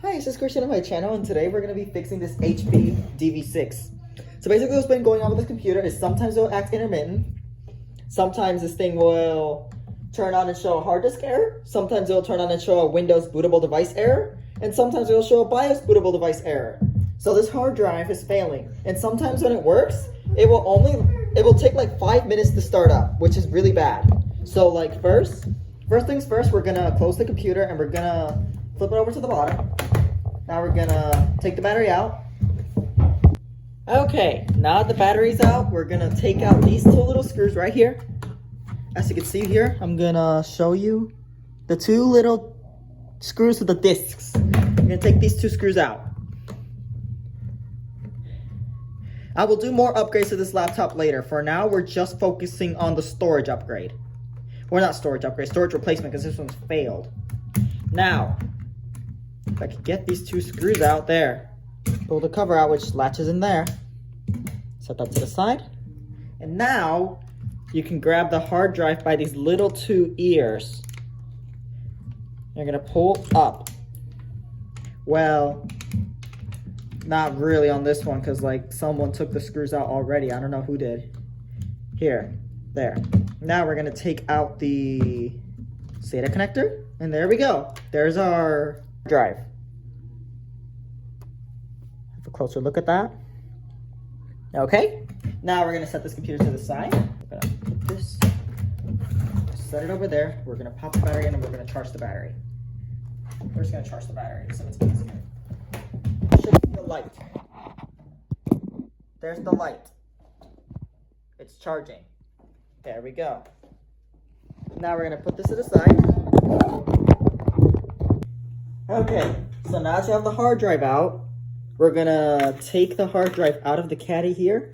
Hi, this is Kris on my channel, and today we're going to be fixing this HP DV6. So basically what's been going on with this computer is sometimes it'll act intermittent. Sometimes this thing will turn on and show a hard disk error. Sometimes it'll turn on and show a Windows bootable device error. And sometimes it'll show a BIOS bootable device error. So this hard drive is failing. And sometimes when it works, it will take like 5 minutes to start up, which is really bad. So like first things first, we're going to close the computer and we're going to flip it over to the bottom. Now we're gonna take the battery out. Okay, now that the battery's out, we're gonna take out these two little screws right here. As you can see here, I'm gonna show you the two little screws with the discs. I'm gonna take these two screws out. I will do more upgrades to this laptop later. For now, we're just focusing on the storage upgrade. Well, not storage upgrade, storage replacement, because this one's failed. Now, if I could get these two screws out there, pull the cover out, which latches in there, set that to the side, and now you can grab the hard drive by these little two ears. You're gonna pull up. Well, not really on this one, because like someone took the screws out already. I don't know who did. Here, there. Now we're gonna take out the SATA connector, and there we go. There's our drive. Have a closer look at that. Okay, now we're gonna set this computer to the side. We're gonna put this, set it over there. We're gonna pop the battery in and we're gonna charge the battery. We're just gonna charge the battery so it's easier. Should be the light. There's the light. It's charging. There we go. Now we're gonna put this to the side. Okay, so now that you have the hard drive out, we're gonna take the hard drive out of the caddy here.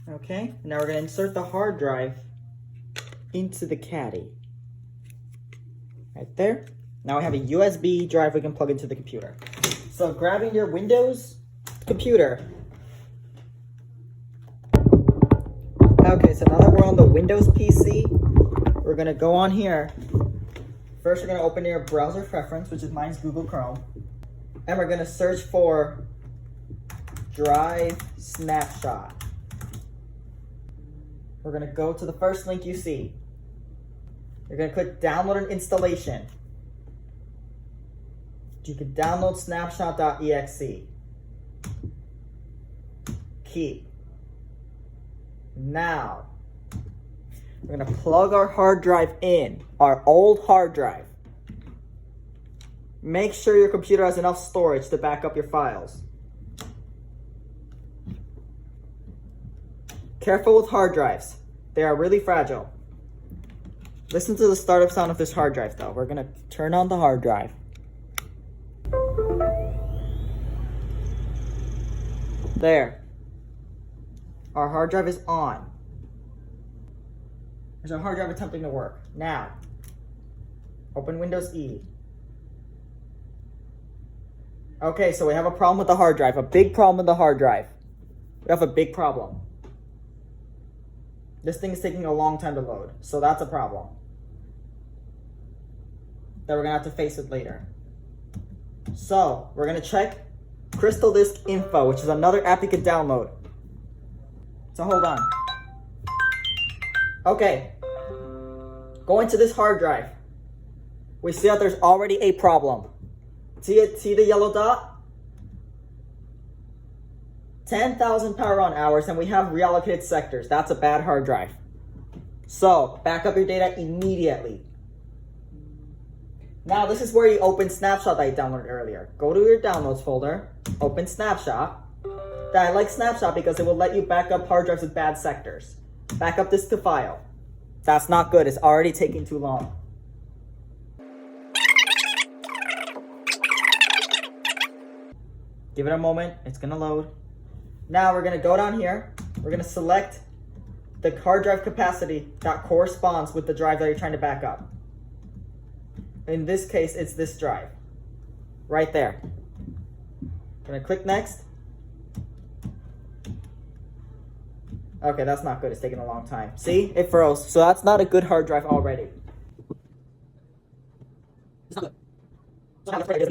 Okay, now we're gonna insert the hard drive into the caddy. Right there. Now we have a USB drive we can plug into the computer. So grabbing your Windows computer. Okay, so now that we're on the Windows PC, we're gonna go on here. First, we're going to open your browser preference, which is mine's Google Chrome. And we're going to search for Drive Snapshot. We're going to go to the first link you see. You're going to click Download an Installation. You can download snapshot.exe. Keep. Now, we're going to plug our hard drive in, our old hard drive. Make sure your computer has enough storage to back up your files. Careful with hard drives. They are really fragile. Listen to the startup sound of this hard drive though. We're going to turn on the hard drive. There. Our hard drive is on. There's a hard drive attempting to work. Now, open Windows E. Okay, so we have a problem with the hard drive. A big problem with the hard drive. We have a big problem. This thing is taking a long time to load, so that's a problem. Then we're gonna have to face it later. So, we're gonna check Crystal Disk Info, which is another app you can download. So hold on. Okay, go into this hard drive. We see that there's already a problem. See it? See the yellow dot? 10,000 power on hours, and we have reallocated sectors. That's a bad hard drive. So, back up your data immediately. Now, this is where you open Snapshot that you downloaded earlier. Go to your Downloads folder, open Snapshot. I like Snapshot because it will let you back up hard drives with bad sectors. Back up this to file. That's not good. It's already taking too long. Give it a moment. It's going to load. Now we're going to go down here. We're going to select the hard drive capacity that corresponds with the drive that you're trying to back up. In this case, it's this drive. Right there. I'm going to click Next. Okay, that's not good. It's taking a long time. See? It froze. So that's not a good hard drive already. It's not good. Okay,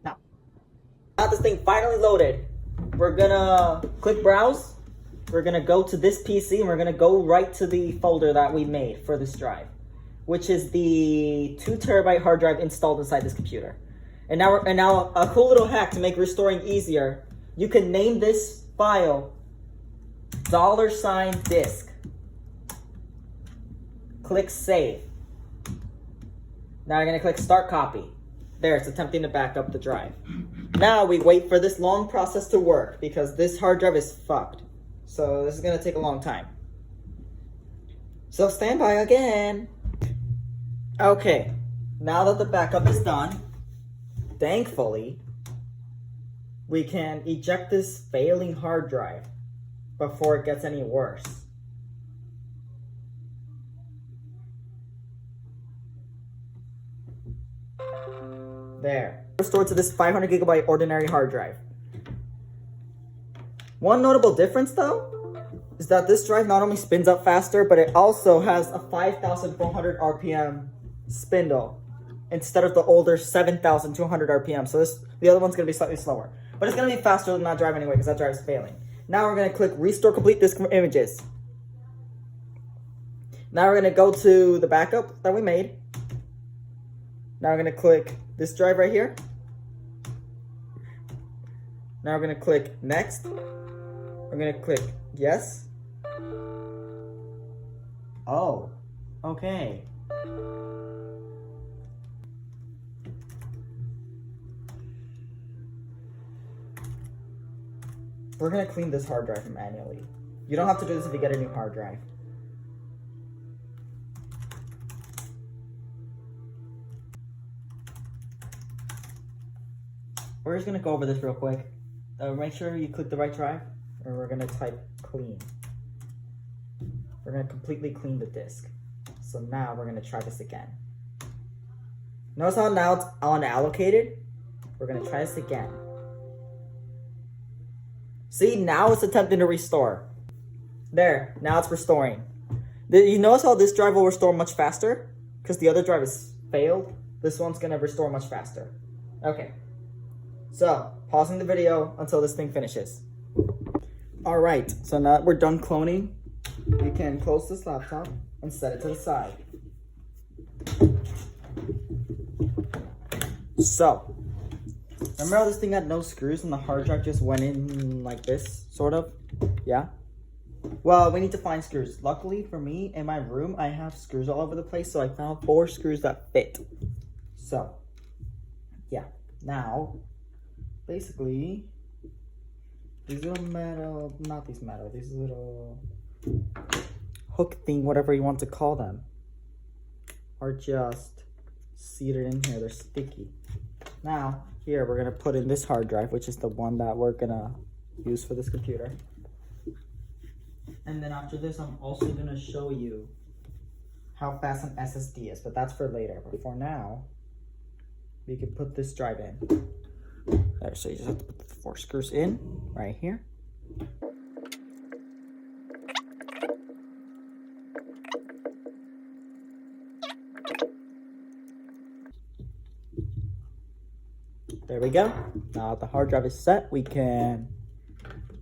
now this thing finally loaded. We're gonna click browse. We're gonna go to this PC and we're gonna go right to the folder that we made for this drive, which is the 2 terabyte hard drive installed inside this computer. And now a cool little hack to make restoring easier. You can name this file $disk. Click save. Now you're gonna click start copy. There, it's attempting to back up the drive. Now we wait for this long process to work because this hard drive is fucked. So this is gonna take a long time. So stand by again. Okay, now that the backup is done, thankfully, we can eject this failing hard drive before it gets any worse. There. Restored to this 500 gigabyte ordinary hard drive. One notable difference though, is that this drive not only spins up faster, but it also has a 5,400 RPM spindle instead of the older 7,200 RPM. So the other one's gonna be slightly slower, but it's gonna be faster than that drive anyway because that drive is failing. Now we're gonna click restore complete disk images. Now we're gonna go to the backup that we made. Now we're gonna click this drive right here. Now we're gonna click next. We're gonna click yes. Oh, okay. We're gonna clean this hard drive manually. You don't have to do this if you get a new hard drive. We're just gonna go over this real quick. Make sure you click the right drive, and we're gonna type clean. We're gonna completely clean the disk. So now we're gonna try this again. Notice how now it's unallocated? We're gonna try this again. See, now it's attempting to restore. There, now it's restoring. You notice how this drive will restore much faster? Because the other drive has failed. This one's gonna restore much faster. Okay. So, pausing the video until this thing finishes. Alright, so now that we're done cloning, you can close this laptop and set it to the side. So, remember how this thing had no screws and the hard drive just went in like this, sort of? Yeah? Well, we need to find screws. Luckily for me, in my room, I have screws all over the place, so I found 4 screws that fit. So, yeah. Now, basically, these little metal, not these metal, these little hook thing, whatever you want to call them, are just seated in here. They're sticky. Now, here, we're going to put in this hard drive, which is the one that we're going to use for this computer. And then after this, I'm also going to show you how fast an SSD is, but that's for later. But for now, we can put this drive in. There, so you just have to put the 4 screws in right here. There we go. Now that the hard drive is set, we can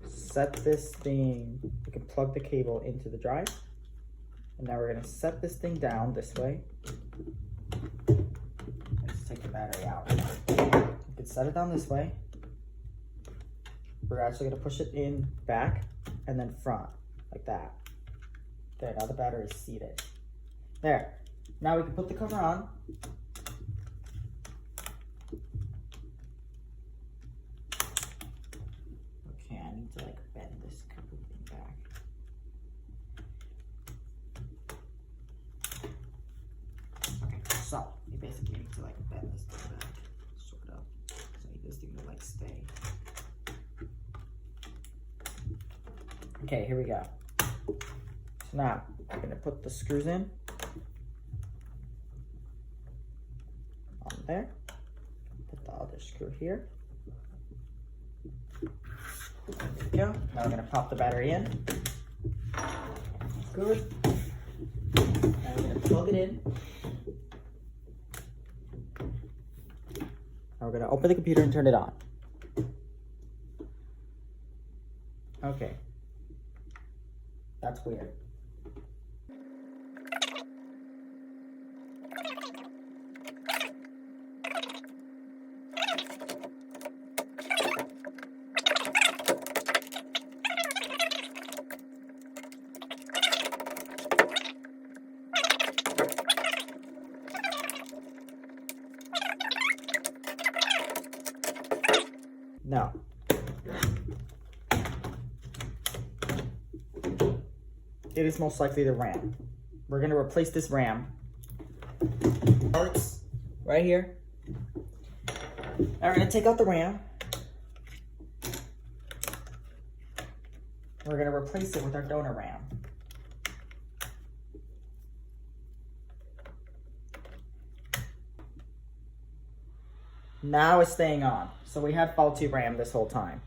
set this thing, we can plug the cable into the drive. And now we're going to set this thing down this way. Let's take the battery out. You can set it down this way. We're actually going to push it in back and then front, like that. There, now the battery is seated. There. Now we can put the cover on. Okay, I need to like bend this cover thing back. Okay, so you basically need to like bend this thing back, sort of. So you need this thing to like stay. Okay, here we go. So now I'm gonna put the screws in on there. Put the other screw here. There we go. Now we're gonna pop the battery in. Good. Now we're gonna plug it in. Now we're gonna open the computer and turn it on. Okay. That's weird. No. It is most likely the RAM. We're gonna replace this RAM. Parts right here. Now we're gonna take out the RAM. We're gonna replace it with our donor RAM. Now it's staying on. So we had faulty RAM this whole time.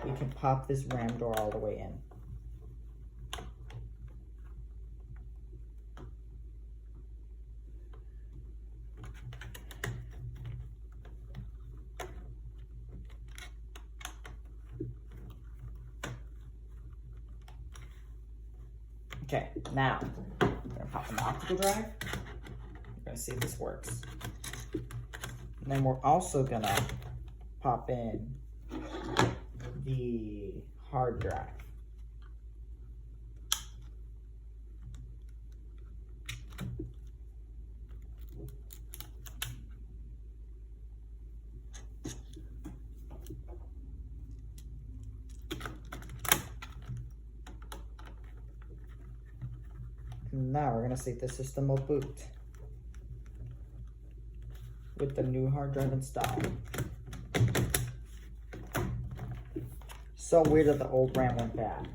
We can pop this RAM door all the way in. Okay, now we're gonna pop in the optical drive. We're gonna see if this works. And then we're also gonna pop in the hard drive. Now we're gonna see if the system will boot with the new hard drive installed. So weird that the old RAM went bad.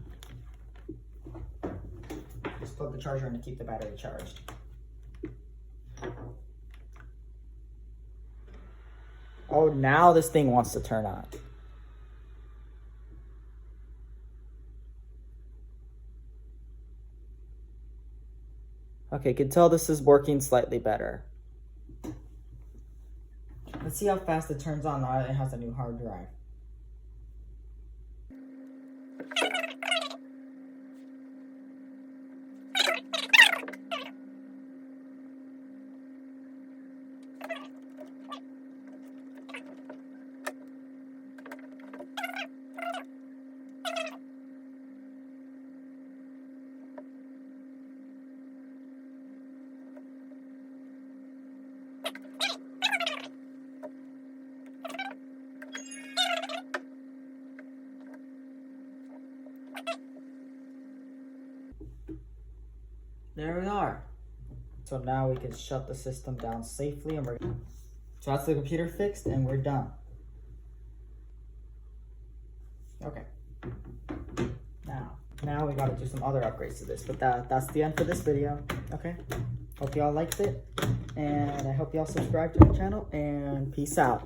Just plug the charger in to keep the battery charged. Oh, now this thing wants to turn on. Okay, you can tell this is working slightly better. Let's see how fast it turns on now that it has a new hard drive. There we are. So now we can shut the system down safely and so that's the computer fixed and we're done. Okay. Now we gotta do some other upgrades to this, but that's the end for this video. Okay. Hope y'all liked it, and I hope y'all subscribe to my channel, and peace out.